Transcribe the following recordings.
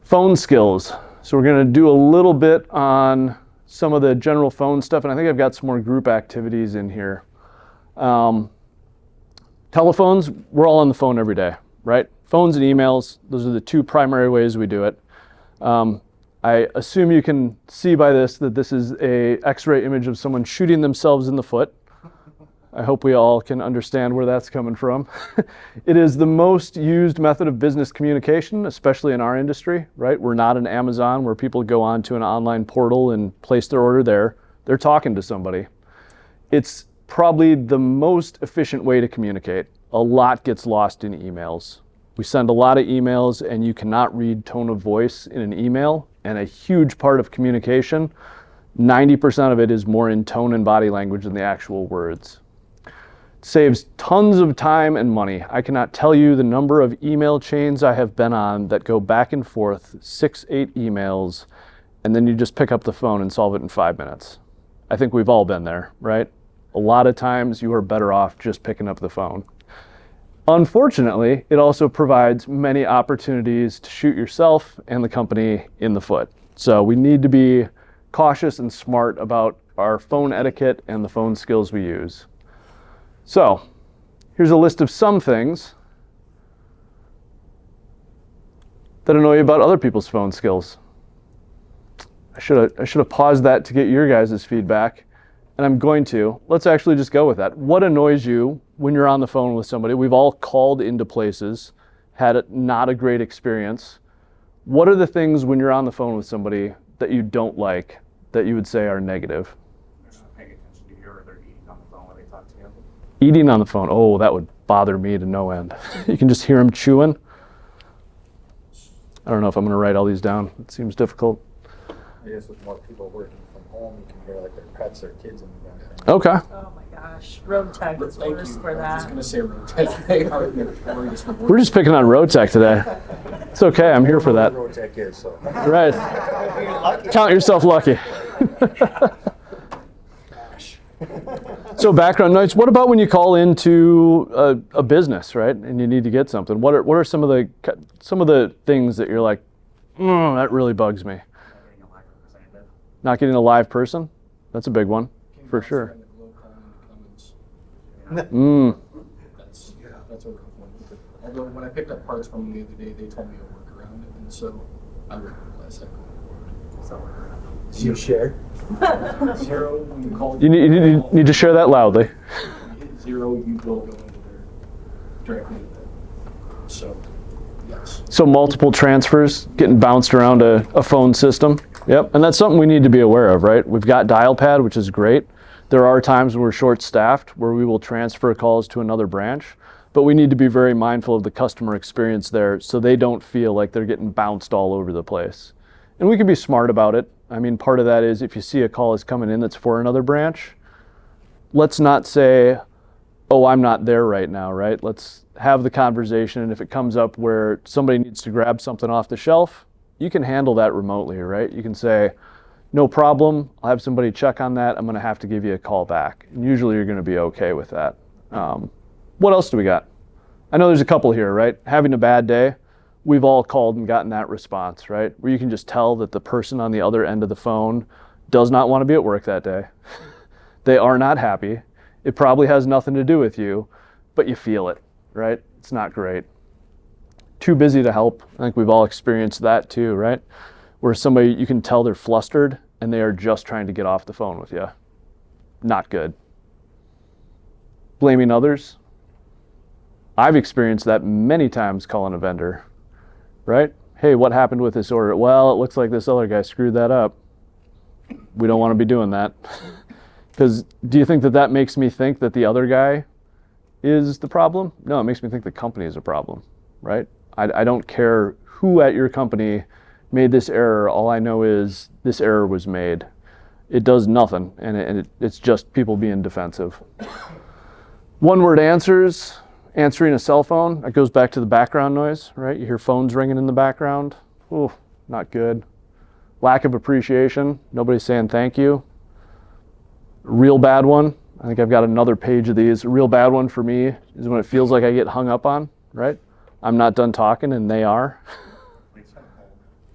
Phone skills. So we're going to do a little bit on some of the general phone stuff, and I think I've got some more group activities in here. Telephones, we're all on the phone every day, right? Phones and emails, those are the two primary ways we do it. I assume you can see by this that this is a X-ray image of someone shooting themselves in the foot. I hope we all can understand where that's coming from. It is the most used method of business communication, especially in our industry, right? We're not an Amazon where people go onto an online portal and place their order there. They're talking to somebody. It's probably the most efficient way to communicate. A lot gets lost in emails. We send a lot of emails and you cannot read tone of voice in an email, and a huge part of communication, 90% of it is more in tone and body language than the actual words. Saves tons of time and money. I cannot tell you the number of email chains I have been on that go back and forth, 6-8 emails, and then you just pick up the phone and solve it in 5 minutes. I think we've all been there, right? A lot of times you are better off just picking up the phone. Unfortunately, it also provides many opportunities to shoot yourself and the company in the foot. So we need to be cautious and smart about our phone etiquette and the phone skills we use. So here's a list of some things that annoy you about other people's phone skills. I should have paused that to get your guys' feedback, and I'm going to. Let's actually just go with that. What annoys you when you're on the phone with somebody? We've all called into places, had not a great experience. What are the things when you're on the phone with somebody that you don't like, that you would say are negative? They're not paying attention to you, or they're eating on the phone when they talk to you. Eating on the phone, oh, that would bother me to no end. You can just hear them chewing. I don't know if I'm going to write all these down. It seems difficult. I guess with more people working from home, you can hear like their pets or kids in the background. Okay. Oh my gosh, road tech is worse for I was just that. gonna say road tech. They are notorious for We're just picking on road tech today. It's okay, I'm here for that. Road tech is, so. Right. Count yourself lucky. So background noise, what about when you call into a business, right? And you need to get something. What are some of the things that you're like, that really bugs me? Not getting a live person? That's a big one, for sure. That's a rough one. Although when I picked up parts from them the other day, they told me to work around it, and so I would realize that going forward. Do you share? 0 when you call. You need to share that loudly. 0, you will go into there directly to them. So, yes. So multiple transfers getting bounced around a phone system. Yep, and that's something we need to be aware of, right? We've got dial pad, which is great. There are times when we're short-staffed where we will transfer calls to another branch, but we need to be very mindful of the customer experience there so they don't feel like they're getting bounced all over the place. And we can be smart about it. I mean, part of that is if you see a call is coming in that's for another branch, let's not say, oh, I'm not there right now, right? Let's have the conversation, and if it comes up where somebody needs to grab something off the shelf, you can handle that remotely, right? You can say, no problem, I'll have somebody check on that, I'm gonna have to give you a call back. And usually you're gonna be okay with that. What else do we got? I know there's a couple here, right? Having a bad day, we've all called and gotten that response, right? Where you can just tell that the person on the other end of the phone does not want to be at work that day. They are not happy. It probably has nothing to do with you, but you feel it, right? It's not great. Too busy to help. I think we've all experienced that too, right? Where somebody, you can tell they're flustered and they are just trying to get off the phone with you. Not good. Blaming others. I've experienced that many times calling a vendor, right? Hey, what happened with this order? Well, it looks like this other guy screwed that up. We don't want to be doing that. Because do you think that makes me think that the other guy is the problem? No, it makes me think the company is a problem, right? I don't care who at your company made this error. All I know is this error was made. It does nothing, and it's just people being defensive. One-word answers, answering a cell phone, that goes back to the background noise, right? You hear phones ringing in the background. Ooh, not good. Lack of appreciation, nobody's saying thank you. Real bad one, I think I've got another page of these. A real bad one for me is when it feels like I get hung up on, right? I'm not done talking and they are.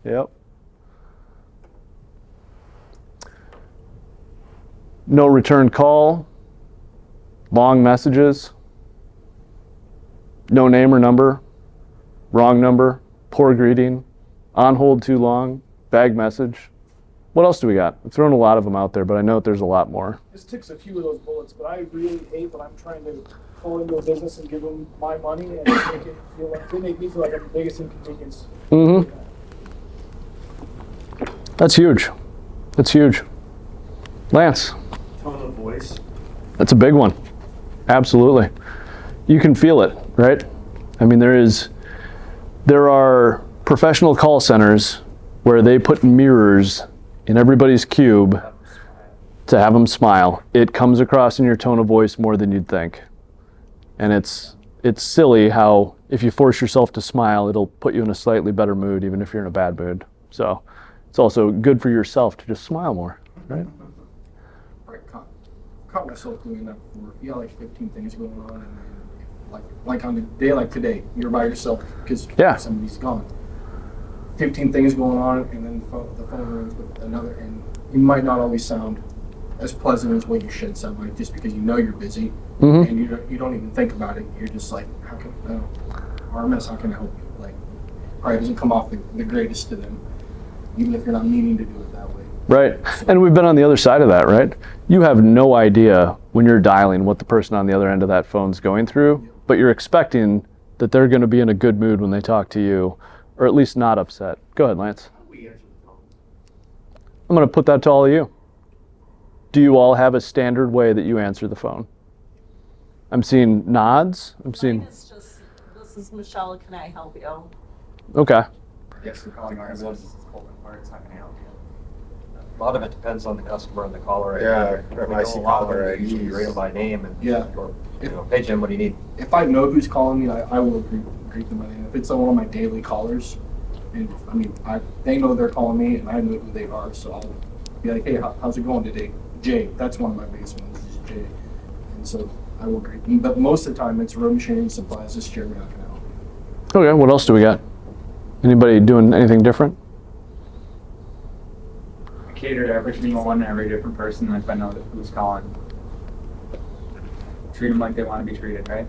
Yep. No return call, long messages, no name or number, wrong number, poor greeting, on hold too long, bag message. What else do we got? I've thrown a lot of them out there, but I know that there's a lot more. This ticks a few of those bullets, but I really hate when I'm trying to call into a business and give them my money and they make me feel like I'm the biggest inconvenience. Mm-hmm. That's huge. That's huge. Lance, Tone of voice. that's a big one. Absolutely. You can feel it, right? I mean, there are professional call centers where they put mirrors in everybody's cube to have them smile. It comes across in your tone of voice more than you'd think. And it's silly how if you force yourself to smile, it'll put you in a slightly better mood, even if you're in a bad mood. So it's also good for yourself to just smile more, right? Right, caught myself doing that before. You got like 15 things going on, and then like on a day like today, you're by yourself because Yeah. somebody's gone. 15 things going on, and then the phone rings with another, and you might not always sound as pleasant as what you should sound like, just because you know you're busy, Mhm. and you don't even think about it. You're just like, how can RMS? How can I help you? Like, probably doesn't come off the greatest to them, even if you're not meaning to do it that way. Right. And we've been on the other side of that, right? You have no idea when you're dialing what the person on the other end of that phone's going through, but you're expecting that they're going to be in a good mood when they talk to you, or at least not upset. Go ahead, Lance. We answer the phone. I'm going to put that to all of you. Do you all have a standard way that you answer the phone? I'm seeing nods. I'm Mine seeing, is just, this is Michelle, can I help you? okay. Yes, you're calling RMS. This is Colton Parks. How can I help you? A lot of it depends on the customer and the caller ID. Yeah, If we I know see a lot of caller them, usually IDs. rate them by name and, Yeah. or, hey Jim, what do you need? If I know who's calling me, I will greet them by name. If it's one of my daily callers, and I mean, they know they're calling me, and I know who they are, so I'll be like, hey, how's it going today? Jay, that's one of my biggest ones, is Jay. And so I will greet them. But most of the time, it's road machinery supplies. This Jeremy, how can I help you? Okay, what else do we got? Anybody doing anything different? I cater to every single one, every different person, if I know who's calling. Treat them like they want to be treated, right?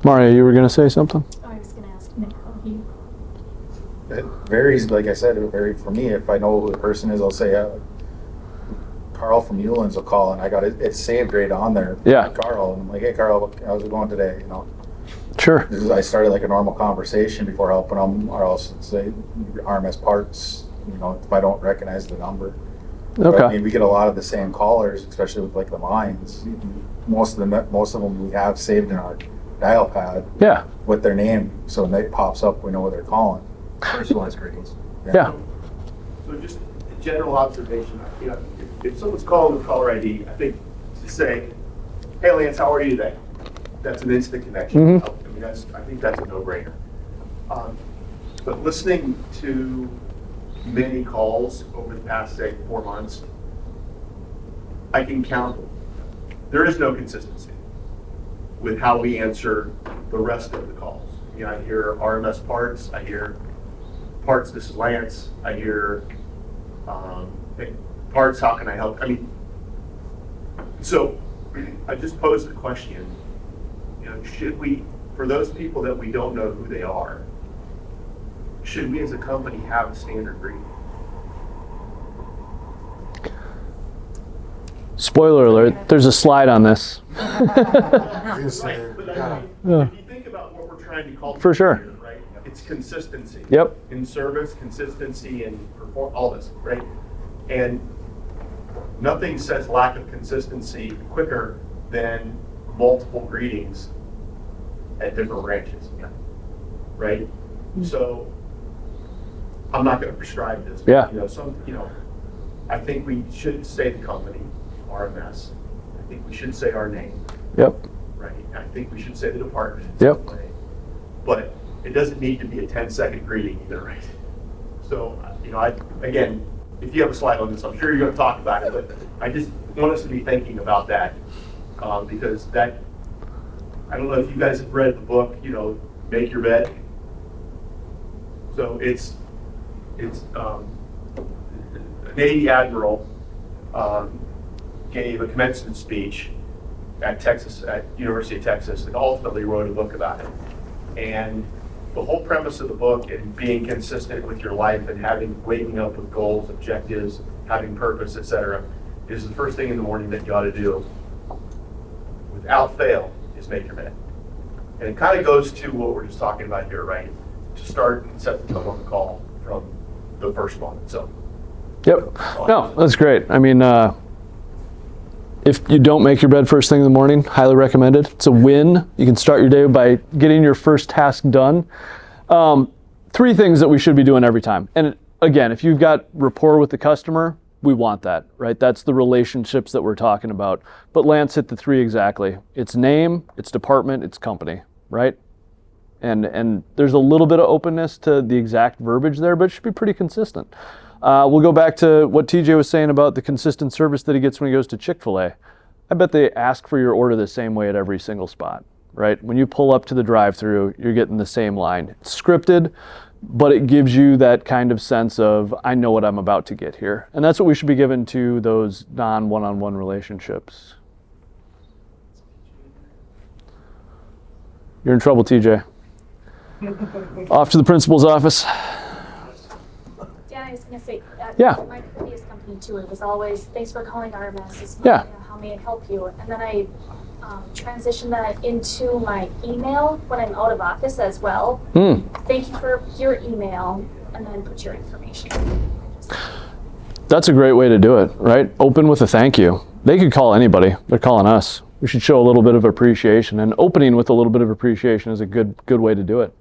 Mario, you were going to say something? Oh, I was gonna ask Nick how he. It varies, like I said, it varies for me. If I know who the person is, I'll say, Carl from Newlands will call, and I got it's saved right on there. Yeah. Carl, and I'm like, hey Carl, how's it going today? You know, Sure. I started like a normal conversation before helping them, or else say RMS Parts. You know, if I don't recognize the number. But, I Okay. mean, we get a lot of the same callers, especially with like the mines. Most of them we have saved in our dial pad Yeah. with their name, so when it pops up, we know what they're calling. Personalized greetings. Yeah. So just a general observation, you know, if someone's calling with caller ID, I think to say, hey Lance, how are you today? That's an instant connection. Mhm. I mean, I think that's a no-brainer. But listening to many calls over the past, say, 4 months, I can count, there is no consistency with how we answer the rest of the calls. You know, I hear RMS Parts, I hear Parts, this is Lance, I hear hey, Parts, how can I help? I mean, so I just posed the question, you know, should we, for those people that we don't know who they are, should we as a company have a standard greeting? Spoiler alert, there's a slide on this. Right, but I mean, if you think about what we're trying to cultivate For sure. here, right? It's consistency. Yep. In service, consistency, and all this, right? And nothing says lack of consistency quicker than multiple greetings at different branches, right? So I'm not going to prescribe this. But, Yeah. you know, I think we should say the company, RMS. I think we should say our name, Yep. right? I think we should say the department. Yep. But it doesn't need to be a 10-second greeting either, right? So, you know, again, if you have a slide on this, I'm sure you're going to talk about it, but I just want us to be thinking about that because that, I don't know if you guys have read the book, you know, Make Your Bed. So it's It's a Navy admiral gave a commencement speech at University of Texas, and ultimately wrote a book about it. And the whole premise of the book, and being consistent with your life and waking up with goals, objectives, having purpose, etc., is the first thing in the morning that you ought to do, without fail, is make your bed. And it kind of goes to what we're just talking about here, right? To start and set the tone on the call from the first moment. So, Yep. No, that's great. I mean, if you don't make your bed first thing in the morning, highly recommended. It's a win. You can start your day by getting your first task done. 3 things that we should be doing every time. And again, if you've got rapport with the customer, we want that, right? That's the relationships that we're talking about. But Lance hit the 3 exactly. It's name, it's department, it's company, right? And there's a little bit of openness to the exact verbiage there, but it should be pretty consistent. We'll go back to what TJ was saying about the consistent service that he gets when he goes to Chick-fil-A. I bet they ask for your order the same way at every single spot, right? When you pull up to the drive-thru, you're getting the same line. It's scripted, but it gives you that kind of sense of, I know what I'm about to get here. And that's what we should be given to those non-one-on-one relationships. You're in trouble, TJ. Off to the principal's office. Yeah, I was gonna say, Yeah. my previous company too, it was always, thanks for calling RMS, this Yeah. how may I help you? And then I transitioned that into my email when I'm out of office as well. Thank you for your email, and then put your information. That's a great way to do it, right? Open with a thank you. They could call anybody. They're calling us. We should show a little bit of appreciation, and opening with a little bit of appreciation is a good way to do it.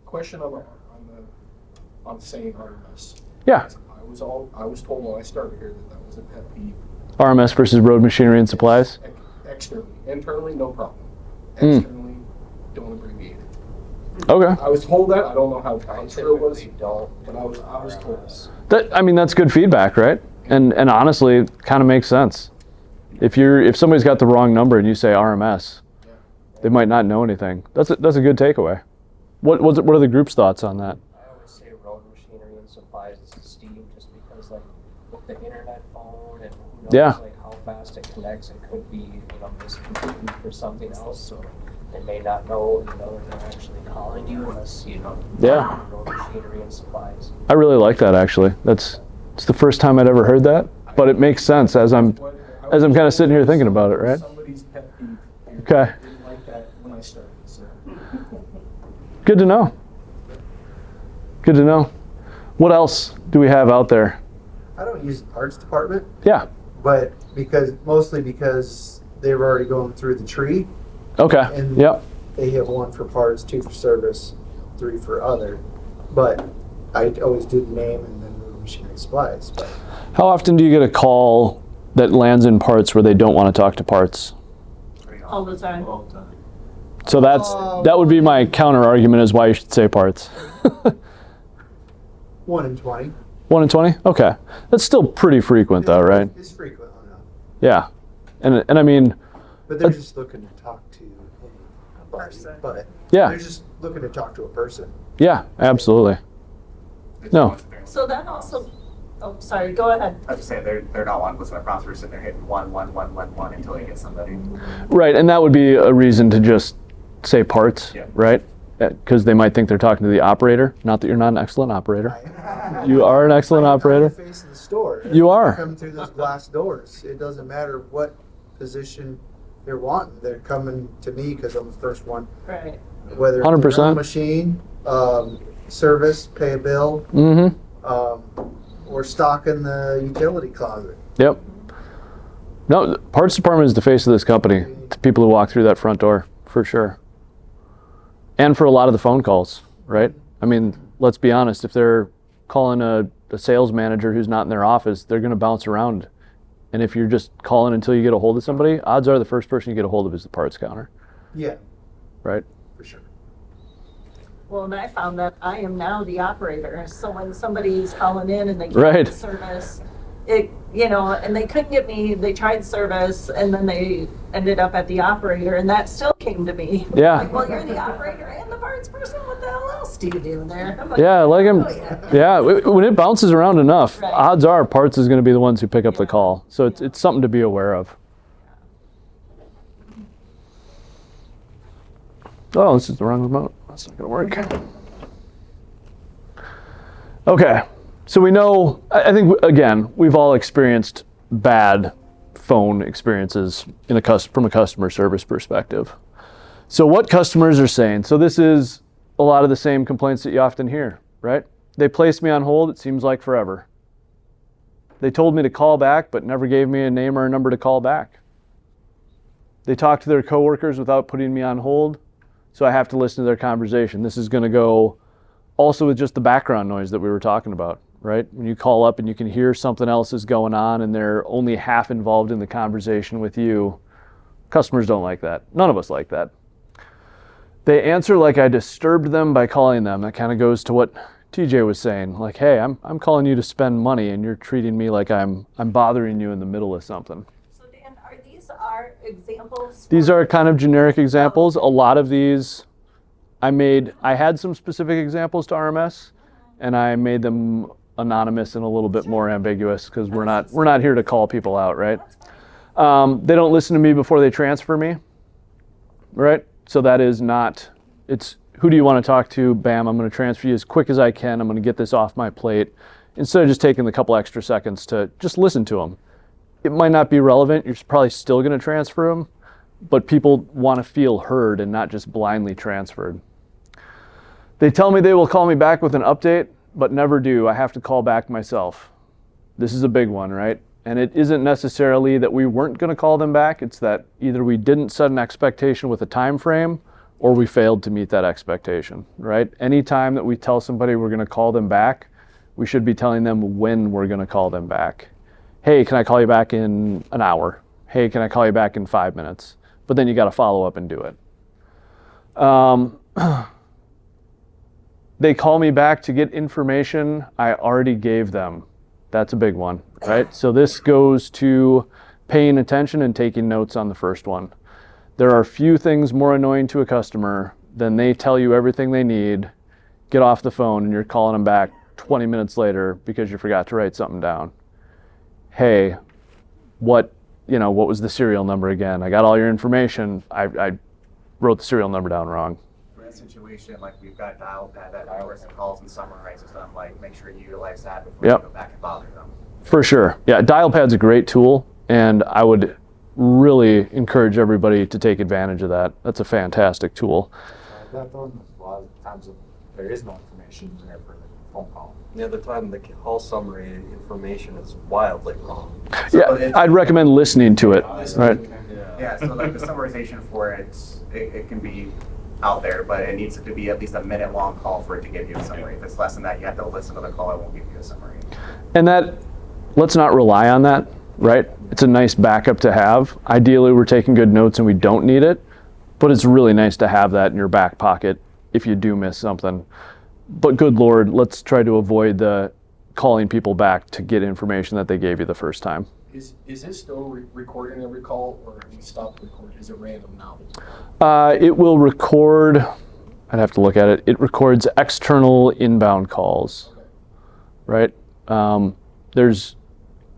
Question on saying RMS. Yeah. I was told when I started here that was a pet peeve. RMS versus Road Machinery and Supplies. Externally. Internally, no problem. Externally, don't abbreviate it. Okay. I was told that. I don't know how I true it was, typically don't. but I was told. That's good feedback, right? And honestly, it kind of makes sense. If somebody's got the wrong number and you say RMS, they might not know anything. That's a good takeaway. What are the group's thoughts on that? I always say Road Machinery and Supplies is Steve, just because like with the internet phone and like how fast it connects, it could be misconstrued for something else. So they may not know they're actually calling you unless Road Machinery and Supplies. I really like that actually. It's the first time I'd ever heard that, but it makes sense as I'm kind of sitting here thinking about it, right? Somebody's pet peeve. Okay. I didn't like that when I started, so. Good to know. Good to know. What else do we have out there? I don't use the parts department, Yeah. but mostly because they were already going through the tree. Okay. And Yep. they hit 1 for parts, 2 for service, 3 for other. But I always do the name and then Road Machinery Supplies. But How often do you get a call that lands in parts where they don't want to talk to parts? All the time. So that would be my counter argument is why you should say parts. 1 in 20. 1 in 20? Okay. That's still pretty frequent though, right? It's frequent enough. Yeah. And I mean, But they're just looking to talk to a Person. But yeah. they're just looking to talk to a person. Yeah, absolutely. No. So that also, oh, sorry, go ahead. I was just saying, they're not one listening to prompts, we're sitting there hitting one until they get somebody. Right, and that would be a reason to just say parts, Yeah. right? Because they might think they're talking to the operator. Not that you're not an excellent operator. You are an excellent operator. I'm the face of the store. You are. They're coming through those glass doors. It doesn't matter what position they're wanting. They're coming to me because I'm the first one. Right. Whether it's 100%. a machine, service, pay a bill, or stocking the utility closet. Yep. No, the parts department is the face of this company to people who walk through that front door, for sure. And for a lot of the phone calls, right? I mean, let's be honest, if they're calling a sales manager who's not in their office, they're going to bounce around. And if you're just calling until you get a hold of somebody, odds are the first person you get a hold of is the parts counter, Yeah, right? for sure. Well, and I found that I am now the operator. So when somebody's calling in and they Right. can't get service, and they couldn't get me, they tried service and then they ended up at the operator and that still came to me. Yeah. Like, well, you're the operator and the parts person? What the hell else? else do you do there? I'm like, Yeah, like him. "Oh, yeah." Yeah, when it bounces around enough, Right. odds are Parts is going to be the ones who pick up the call. So it's something to be aware of. Oh, this is the wrong remote. That's not going to work. Okay, so we know, I think, again, we've all experienced bad phone experiences from a customer service perspective. So what customers are saying, so this is a lot of the same complaints that you often hear, right? They placed me on hold, it seems like forever. They told me to call back, but never gave me a name or a number to call back. They talked to their coworkers without putting me on hold, so I have to listen to their conversation. This is going to go also with just the background noise that we were talking about, right? When you call up and you can hear something else is going on and they're only half involved in the conversation with you, customers don't like that. None of us like that. They answer like I disturbed them by calling them. That kind of goes to what TJ was saying. Like, hey, I'm calling you to spend money and you're treating me like I'm bothering you in the middle of something. So Dan, are these our examples? These for- are kind of generic examples. A lot of these, I had some specific examples to RMS, and I made them anonymous and a little bit more ambiguous because we're not here to call people out, right? They don't listen to me before they transfer me, right? So that is not, it's who do you want to talk to? Bam, I'm going to transfer you as quick as I can. I'm going to get this off my plate. Instead of just taking the couple extra seconds to just listen to them. It might not be relevant. You're probably still going to transfer them, but people want to feel heard and not just blindly transferred. They tell me they will call me back with an update, but never do. I have to call back myself. This is a big one, right? And it isn't necessarily that we weren't going to call them back. It's that either we didn't set an expectation with a time frame or we failed to meet that expectation, right? Anytime that we tell somebody we're going to call them back, we should be telling them when we're going to call them back. Hey, can I call you back in an hour? Hey, can I call you back in 5 minutes? But then you got to follow up and do it. They call me back to get information I already gave them. That's a big one, right? So this goes to paying attention and taking notes on the first one. There are few things more annoying to a customer than they tell you everything they need, get off the phone, and you're calling them back 20 minutes later because you forgot to write something down. Hey, what was the serial number again? I got all your information. I wrote the serial number down wrong. For that situation, like we've got dial pad that records and calls and summarizes them, like make sure you utilize that before Yep. you go back and bother them. For sure. Yeah, DialPad's a great tool, and I would really encourage everybody to take advantage of that. That's a fantastic tool. That phone, a lot of times there is no information there for the phone call. The other time, the call summary information is wildly wrong. Yeah, I'd recommend listening to it, right? Yeah, so like the summarization for it can be out there, but it needs to be at least a minute long call for it to give you a summary. If it's less than that, you have to listen to the call. It won't give you a summary. And let's not rely on that, right? It's a nice backup to have. Ideally, we're taking good notes and we don't need it, but it's really nice to have that in your back pocket if you do miss something. But good Lord, let's try to avoid the calling people back to get information that they gave you the first time. Is this still recording every call, or have you stopped recording? Is it random now? It will record, I'd have to look at it. It records external inbound calls, right? There's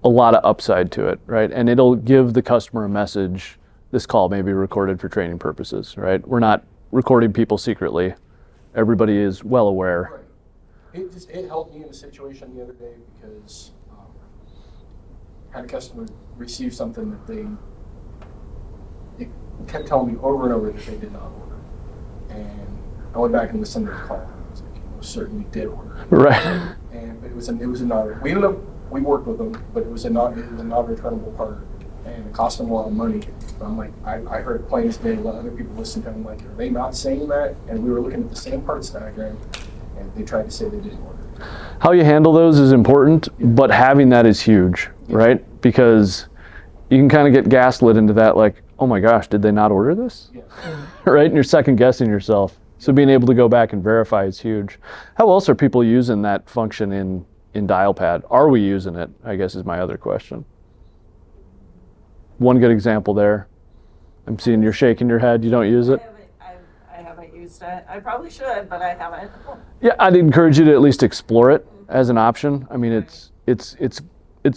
a lot of upside to it, right? And it'll give the customer a message, this call may be recorded for training purposes, right? We're not recording people secretly. Everybody is well aware. Right. It helped me in a situation the other day because I had a customer receive something that it kept telling me over and over that they did not order. And I went back and listened to the call, and I was like, you most certainly did order. Right. And it was a not. We worked with them, but it was a non-returnable part, and it cost them a lot of money. But I'm like, I heard it plain as day. Let other people listen to them. Like, are they not saying that? And we were looking at the same parts diagram, and they tried to say they didn't order. How you handle those is important, but having that is huge, right? Because you can kind of get gaslit into that, like, oh my gosh, did they not order this? Yeah. Right? And you're second guessing yourself. So being able to go back and verify is huge. How else are people using that function in DialPad? Are we using it, I guess, is my other question. One good example there. I'm seeing you're shaking your head. You don't use it? I haven't used used it. I probably should, but I haven't. Yeah, I'd encourage you to at least explore it as an option. I mean, it's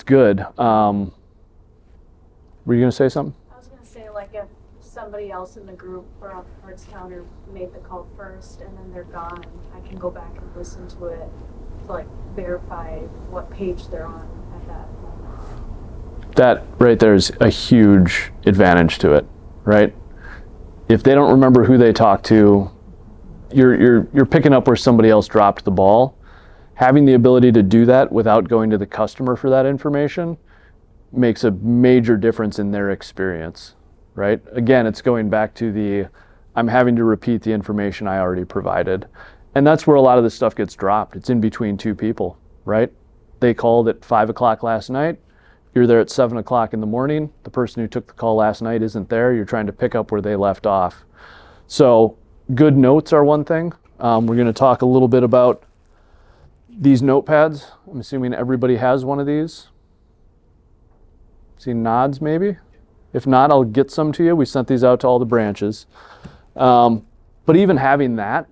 good. Were you gonna say something? I was gonna say, like, if somebody else in the group or on the parts counter made the call first and then they're gone, I can go back and listen to it to, like, verify what page they're on at that moment. That right there is a huge advantage to it, right? If they don't remember who they talked to, you're picking up where somebody else dropped the ball. Having the ability to do that without going to the customer for that information makes a major difference in their experience, right? Again, it's going back to I'm having to repeat the information I already provided. And that's where a lot of this stuff gets dropped. It's in between two people, right? They called at 5 o'clock last night. You're there at 7 o'clock in the morning. The person who took the call last night isn't there. You're trying to pick up where they left off. So good notes are one thing. We're going to talk a little bit about these notepads. I'm assuming everybody has one of these. See nods maybe? If not, I'll get some to you. We sent these out to all the branches. But even having that,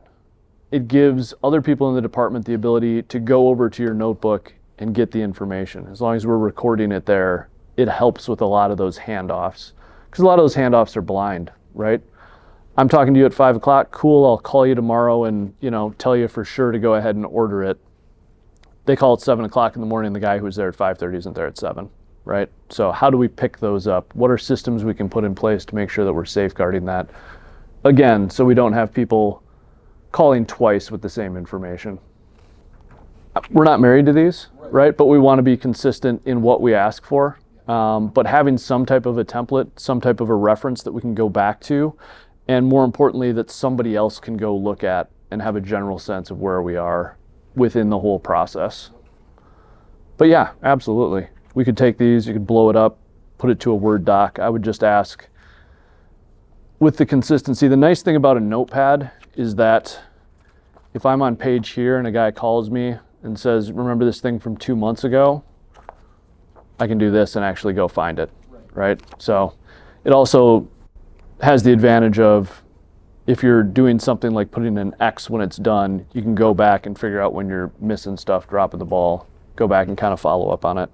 it gives other people in the department the ability to go over to your notebook and get the information. As long as we're recording it there, it helps with a lot of those handoffs. Because a lot of those handoffs are blind, right? I'm talking to you at 5 o'clock, cool, I'll call you tomorrow and tell you for sure to go ahead and order it. They call at 7 o'clock in the morning, the guy who's there at 5:30 isn't there at 7, right? So how do we pick those up? What are systems we can put in place to make sure that we're safeguarding that? Again, so we don't have people calling twice with the same information. We're not married to these, right? But we want to be consistent in what we ask for. But having some type of a template, some type of a reference that we can go back to, and more importantly, that somebody else can go look at and have a general sense of where we are within the whole process. But yeah, absolutely. We could take these, you could blow it up, put it to a Word doc. I would just ask, with the consistency, the nice thing about a notepad is that if I'm on page here and a guy calls me and says, remember this thing from 2 months ago, I can do this and actually go find it, right? So it also has the advantage of, if you're doing something like putting an X when it's done, you can go back and figure out when you're missing stuff, dropping the ball, go back and kind of follow up on it.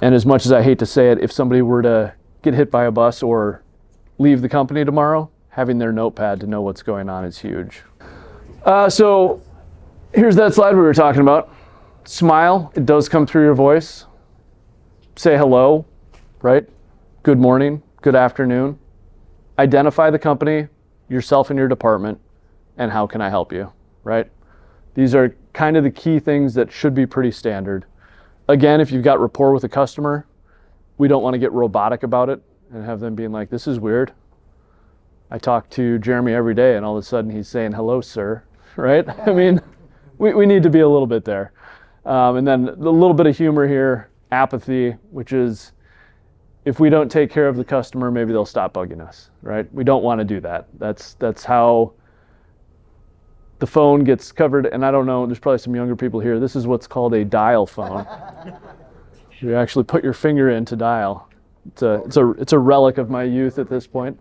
And as much as I hate to say it, if somebody were to get hit by a bus or leave the company tomorrow, having their notepad to know what's going on is huge. So here's that slide we were talking about. Smile, it does come through your voice. Say hello, right? Good morning, good afternoon. Identify the company, yourself and your department, and how can I help you, right? These are kind of the key things that should be pretty standard. Again, if you've got rapport with a customer, we don't want to get robotic about it and have them being like, this is weird. I talk to Jeremy every day and all of a sudden he's saying, hello, sir, right? I mean, we need to be a little bit there. And then a little bit of humor here, apathy, which is, if we don't take care of the customer, maybe they'll stop bugging us, right? We don't want to do that. That's how the phone gets covered. And I don't know, there's probably some younger people here. This is what's called a dial phone. You actually put your finger in to dial. It's a relic of my youth at this point.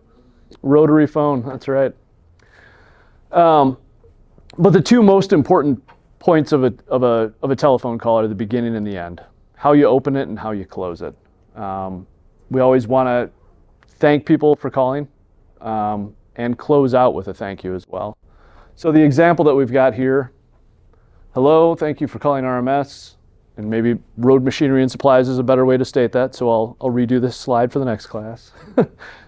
Rotary phone, that's right. But the two most important points of a telephone call are the beginning and the end. How you open it and how you close it. We always want to thank people for calling and close out with a thank you as well. So the example that we've got here, hello, thank you for calling RMS, and maybe Road Machinery and Supplies is a better way to state that, so I'll redo this slide for the next class.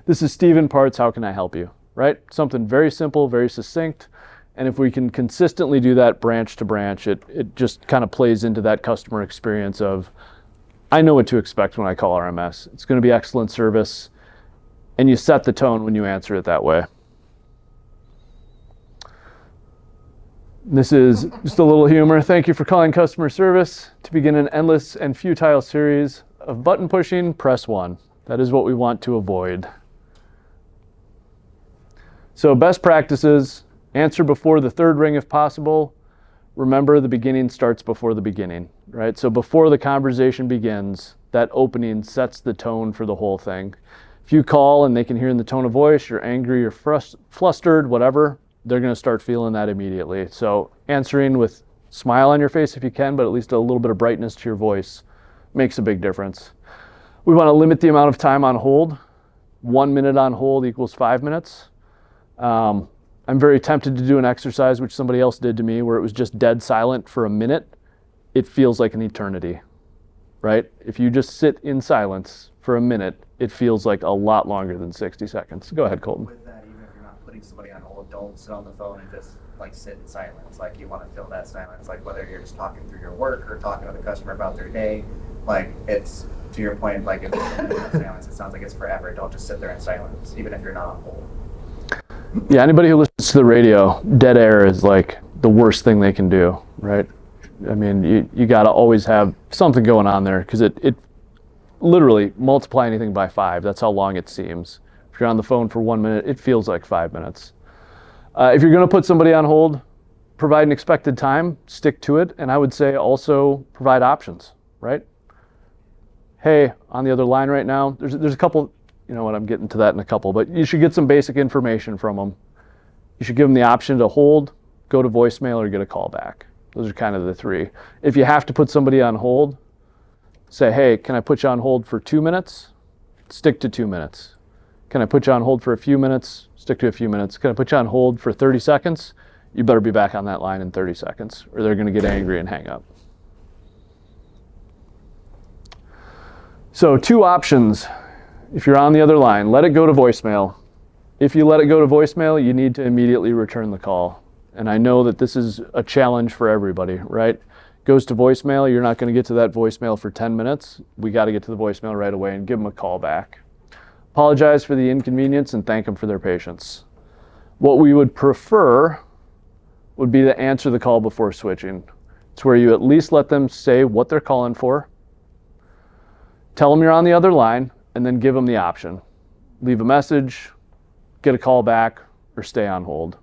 This is Stephen Parts, how can I help you, right? Something very simple, very succinct, and if we can consistently do that branch to branch, it just kind of plays into that customer experience of, I know what to expect when I call RMS. It's going to be excellent service, and you set the tone when you answer it that way. This is just a little humor. Thank you for calling customer service. To begin an endless and futile series of button pushing, press 1. That is what we want to avoid. So best practices, answer before the third ring if possible. Remember, the beginning starts before the beginning, right? So before the conversation begins, that opening sets the tone for the whole thing. If you call and they can hear in the tone of voice, you're angry, you're flustered, whatever, they're going to start feeling that immediately. So answering with smile on your face if you can, but at least a little bit of brightness to your voice makes a big difference. We want to limit the amount of time on hold. 1 minute on hold equals 5 minutes. I'm very tempted to do an exercise which somebody else did to me where it was just dead silent for a minute. It feels like an eternity, right? If you just sit in silence for a minute, it feels like a lot longer than 60 seconds. Go ahead, Colton. With that, even if you're not putting somebody on hold, don't sit on the phone and just like sit in silence. Like you want to fill that silence. Like whether you're just talking through your work or talking to the customer about their day, like it's to your point. Like if it's silence, it sounds like it's forever. Don't just sit there in silence, even if you're not on hold. Yeah, anybody who listens to the radio, dead air is like the worst thing they can do, right? I mean, you got to always have something going on there because it literally multiply anything by 5. That's how long it seems. If you're on the phone for 1 minute, it feels like 5 minutes. If you're going to put somebody on hold, provide an expected time, stick to it, and I would say also provide options, right? Hey, on the other line right now, there's a couple, you know what, I'm getting to that in a couple, but you should get some basic information from them. You should give them the option to hold, go to voicemail, or get a call back. Those are kind of the 3. If you have to put somebody on hold, say, hey, can I put you on hold for 2 minutes? Stick to 2 minutes. Can I put you on hold for a few minutes? Stick to a few minutes. Can I put you on hold for 30 seconds? You better be back on that line in 30 seconds or they're going to get angry and hang up. So 2 options. If you're on the other line, let it go to voicemail. If you let it go to voicemail, you need to immediately return the call. And I know that this is a challenge for everybody, right? Goes to voicemail, you're not going to get to that voicemail for 10 minutes. We got to get to the voicemail right away and give them a call back. Apologize for the inconvenience and thank them for their patience. What we would prefer would be to answer the call before switching. It's where you at least let them say what they're calling for, tell them you're on the other line, and then give them the option. Leave a message, get a call back, or stay on hold.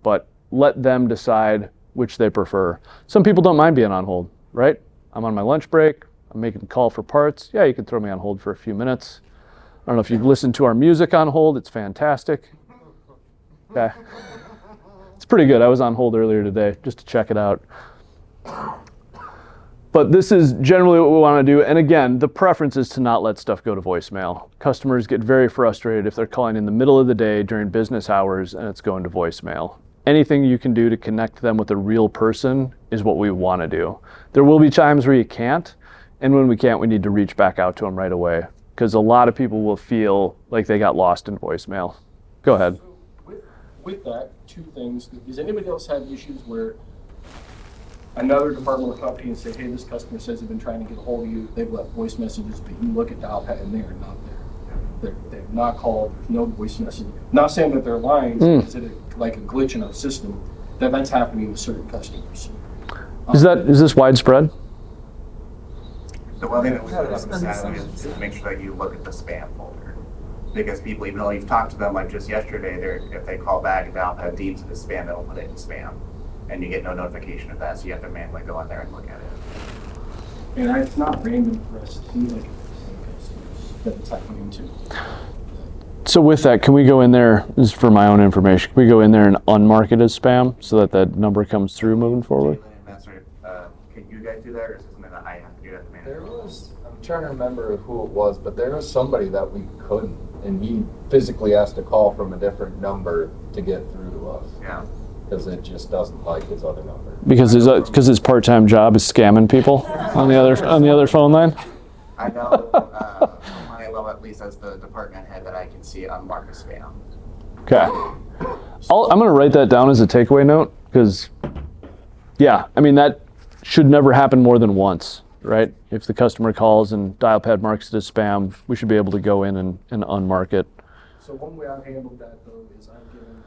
But let them decide which they prefer. Some people don't mind being on hold, right? I'm on my lunch break, I'm making a call for parts. Yeah, you can throw me on hold for a few minutes. I don't know if you've listened to our music on hold, it's fantastic. Okay. It's pretty good. I was on hold earlier today just to check it out. But this is generally what we want to do. And again, the preference is to not let stuff go to voicemail. Customers get very frustrated if they're calling in the middle of the day during business hours and it's going to voicemail. Anything you can do to connect them with a real person is what we want to do. There will be times where you can't, and when we can't, we need to reach back out to them right away because a lot of people will feel like they got lost in voicemail. Go ahead. With that, 2 things. Does anybody else have issues where another department or company and say, hey, this customer says they've been trying to get a hold of you, they've left voice messages, but you look at dial pad and they are not there. They've not called, there's no voice message. Not saying that they're lying, is it like a glitch in our system, that's happening with certain customers. Is this widespread? The one thing that we put on the side is to make sure that you look at the spam folder. Because people, even though you've talked to them like just yesterday, if they call back and Dialpad deems it as spam, they'll put it in spam. And you get no notification of that, so you have to manually go in there and look at it. And it's not random for us to see like customers that it's happening to. So with that, can we go in there, this is for my own information, can we go in there and unmark it as spam so that that number comes through moving forward? Can you guys do that, or is it something that I have to do at the There manager? was, I'm trying to remember who it was, but there was somebody that we couldn't, and he physically has to call from a different number to get through to us. Yeah. Because it just doesn't like his other number. Because his part-time job is scamming people on the other phone line? I know, on my level, at least as the department head, that I can see it unmarked as spam. Okay. I'm going to write that down as a takeaway note because, yeah, I mean, that should never happen more than once, right? If the customer calls and Dialpad marks it as spam, we should be able to go in and unmark it. So one way I've handled that though is I've given,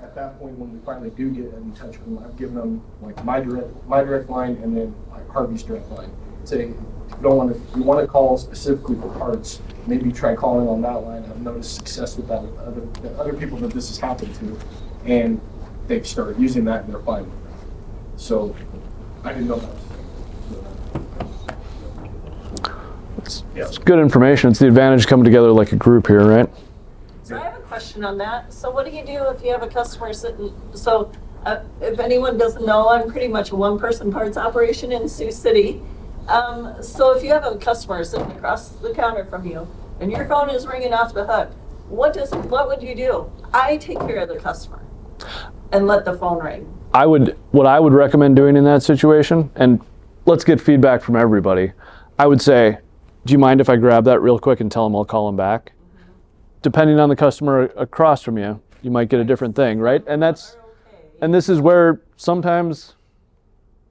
at that point when we finally do get in touch with them, I've given them like my direct line and then like Harvey's direct line. Say, if you want to call specifically for parts, maybe try calling on that line. I've noticed success with that with other people that this has happened to, and they've started using that and they're fine with that. So I didn't know that. It's good information. It's the advantage of coming together like a group here, right? So I have a question question on that. So what do you do if you have a customer sitting, so if anyone doesn't know, I'm pretty much a one-person parts operation in Sioux City. So if you have a customer sitting across the counter from you and your phone is ringing off the hook, what would you do? I take care of the customer and let the phone ring. What I would recommend doing in that situation, and let's get feedback from everybody. I would say, do you mind if I grab that real quick and tell them I'll call them back? Depending on the customer across from you, you might get a different thing, right? And this is where sometimes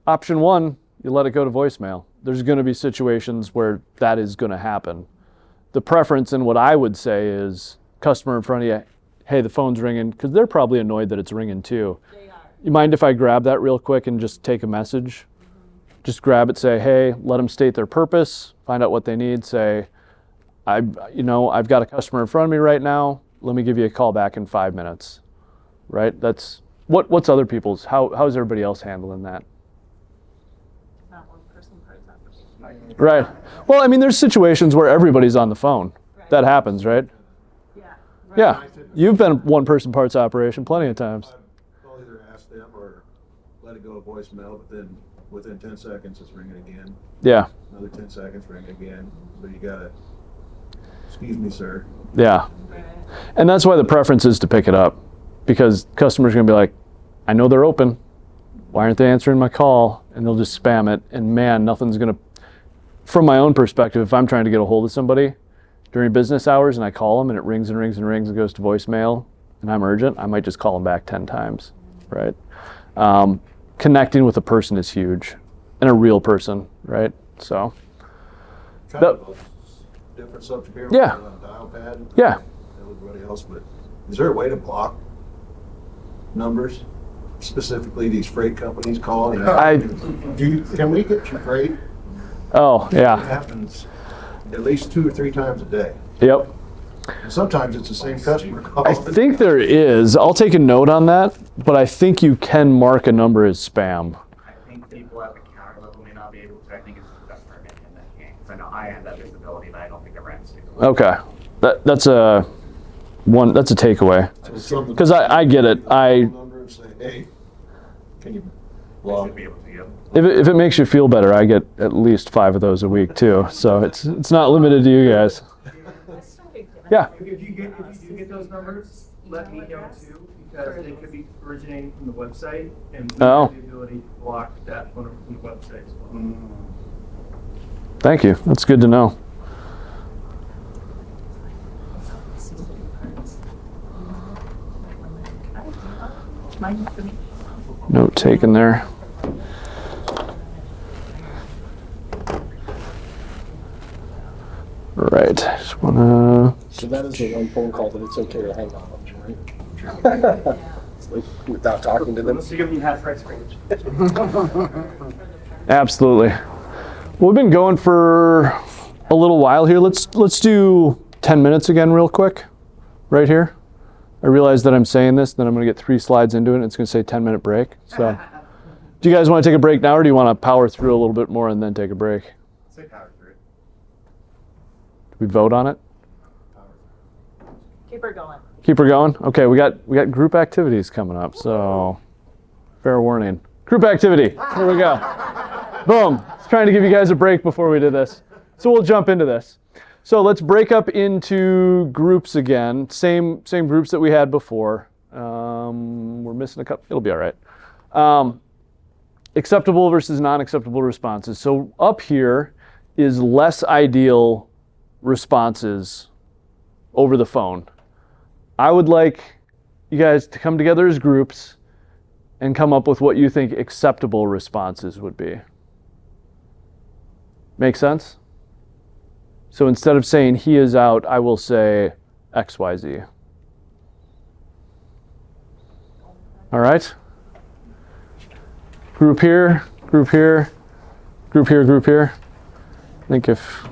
option one, you let it go to voicemail. There's going to be situations where that is going to happen. The preference and what I would say is customer in front of you, hey, the phone's ringing, because they're probably annoyed that it's ringing too. You mind if I grab that real quick and just take a message? Just grab it, say, hey, let them state their purpose, find out what they need, say, I've got a customer in front of me right now, let me give you a call back in 5 minutes, right? That's, what's other people's, how's everybody else handling that? Not one person parts operation. Right. Well, I mean, there's situations where everybody's on the phone. Right. That happens, right? Yeah. Right. Yeah. You've been one-person parts operation plenty of times. I'll either ask them or let it go to voicemail, but then within 10 seconds, it's ringing again. Yeah. Another 10 seconds, ringing again. So you gotta, excuse me, sir. Yeah. Right. And that's why the preference is to pick it up, because customers are going to be like, I know they're open. Why aren't they answering my call? And they'll just spam it. And man, nothing's going to, from my own perspective, if I'm trying to get a hold of somebody during business hours and I call them and it rings and rings and rings and goes to voicemail and I'm urgent, I might just call them back 10 times, right? Connecting with a person is huge, and a real person, right? So. Kind of a different subject here. Yeah. On a dial pad. Yeah. Everybody else, but is there a way to block numbers? Specifically, these freight companies calling? Can we get your freight? Oh, It yeah. happens at least 2 or 3 times a day. Yep. And sometimes it's the same customer calling. I think there is. I'll take a note on that, but I think you can mark a number as spam. I think people at the counter level may not be able to. I think it's the customer opinion that can't. Because I know I have that visibility, but I don't think the reps do. Okay. That's a takeaway. Because I get it. Number and say, hey, can you They block? should be able to. Yep. If it makes you feel better, I get at least 5 of those a week too. So it's not limited to you guys. Yeah. If you do get those numbers, let me know too, because they could be originating from the website, and we Oh. have the ability to block that one from the website as well. Thank you. That's good to know. Note taken there. Right. Just wanna. So that is the one phone call that it's okay to hang up on, right? Like, without talking to them. Unless you give me half price range. Absolutely. Well, we've been going for a little while here. Let's do 10 minutes again real quick, right here. I realize that I'm saying this, then I'm going to get 3 slides into it, and it's going to say 10-minute break. So, do you guys want to take a break now, or do you want to power through a little bit more and then take a break? Say power through. Do we vote on it? Keep her going. Keep her going? Okay, we got group activities coming up, so fair warning. Group activity, here we go. Boom, just trying to give you guys a break before we do this. So we'll jump into this. So let's break up into groups again, same groups that we had before. We're missing a couple, it'll be all right. Acceptable versus non-acceptable responses. So up here is less ideal responses over the phone. I would like you guys to come together as groups and come up with what you think acceptable responses would be. Make sense? So instead of saying he is out, I will say XYZ. All right? Group here, group here, group here, group here. I think if...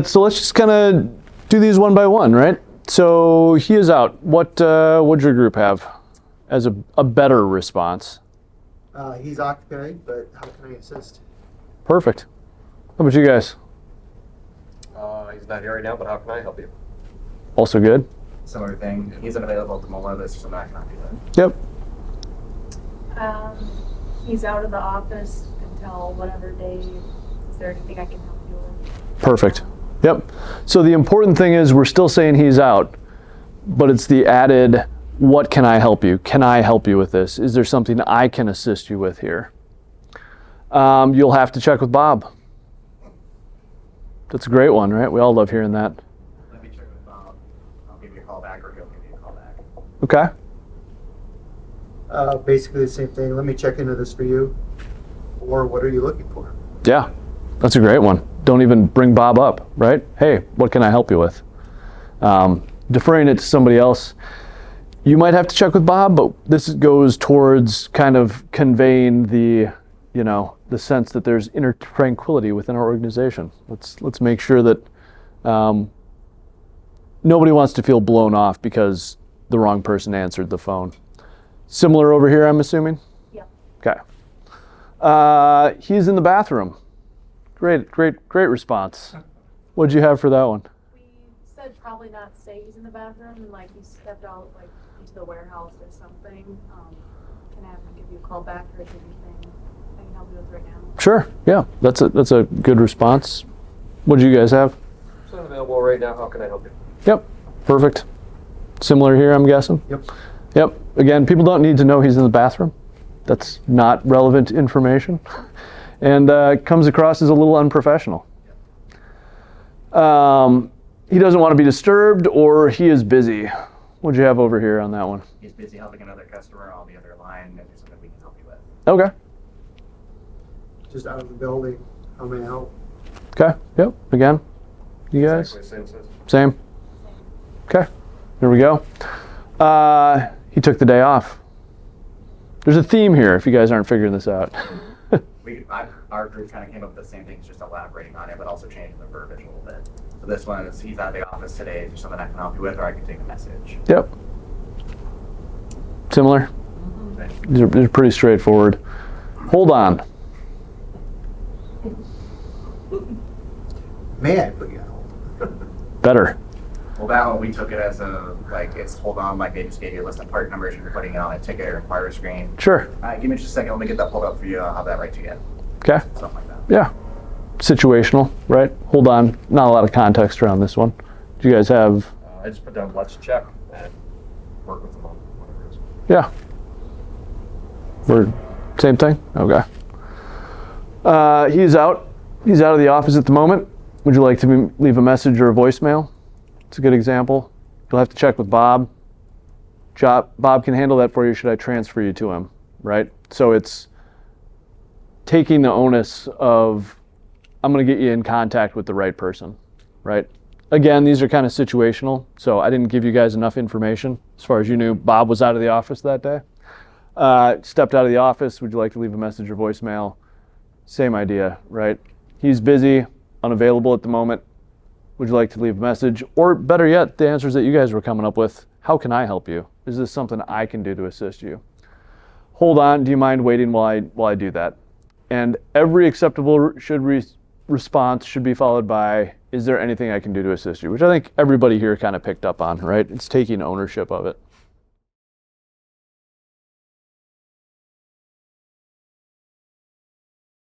so let's just kind of do these one by one, right? So he is out. What'd your group have? as a better response? He's occupied, but how can I assist? Perfect. How about you guys? He's not here right now, but how can I help you? Also good? Similar thing, he's unavailable at the moment, this is something I cannot do that. Yep. He's out of the office until whatever day. Is there anything I can help you with? Perfect. Yep. So the important thing is we're still saying he's out, but it's the added, what can I help you? Can I help you with this? Is there something I can assist you with here? You'll have to check with Bob. That's a great one, right? We all love hearing that. Let me check with Bob, I'll give you a call back, or he'll give you a call back. Okay. Basically the same thing. Let me check into this for you. Or what are you looking for? Yeah, that's a great one. Don't even bring Bob up, right? Hey, what can I help you with? Deferring it to somebody else. You might have to check with Bob, but this goes towards kind of conveying the, the sense that there's inner tranquility within our organization. Let's make sure that nobody wants to feel blown off because the wrong person answered the phone. Similar over here, I'm assuming? Yep. Okay. He's in the bathroom. Great response. What'd you have for that one? We said probably not say he's in the bathroom and like he stepped out like into the warehouse or something. Can I have him give you a call back, or is there anything I can help you with right now? Sure. Yeah, that's a good response. What do you guys have? He's not available right now. How can I help you? Yep. Perfect. Similar here, I'm guessing. Yep. Again, people don't need to know he's in the bathroom. That's not relevant information, and comes across as a little unprofessional. He doesn't want to be disturbed, or he is busy. What'd you have over here on that one? He's busy helping another customer on the other line, if there's something we can help you with. Okay. Just out of the building. How may I help? Okay. Yep. Again, you guys? Exactly same. Same? Okay. Here we go. He took the day off. There's a theme here if you guys aren't figuring this out. Our group kind of came up with the same things, just elaborating on it, but also changing the verbiage a little bit. So this one is, he's out of the office today, is there something I can help you with, or I can take a message? Yep. Similar? These are pretty straightforward. Hold on. May I put you on hold? Better. Well, that one, we took it as it's hold on, like they just gave you a list of part numbers, you're putting it on a ticket or inquiry screen. Sure. Give me just a second, let me get that pulled up for you, I'll have that right to you. Okay. Something like that. Yeah. Situational, right? Hold on. Not a lot of context around this one. Do you guys have? I just put down let's check and work with them on whatever it is. Yeah. We're same thing? Okay. He's out. He's out of the office at the moment. Would you like to leave a message or a voicemail? It's a good example. You'll have to check with Bob. Bob can handle that for you. Should I transfer you to him? Right? So it's taking the onus of, I'm going to get you in contact with the right person, right? Again, these are kind of situational, so I didn't give you guys enough information. As far as you knew, Bob was out of the office that day. Stepped out of the office. Would you like to leave a message or voicemail? Same idea, right? He's busy, unavailable at the moment. Would you like to leave a message? Or better yet, the answers that you guys were coming up with. How can I help you? Is this something I can do to assist you? Hold on, do you mind waiting while I do that? And every acceptable response should be followed by, is there anything I can do to assist you? Which I think everybody here kind of picked up on, right? It's taking ownership of it.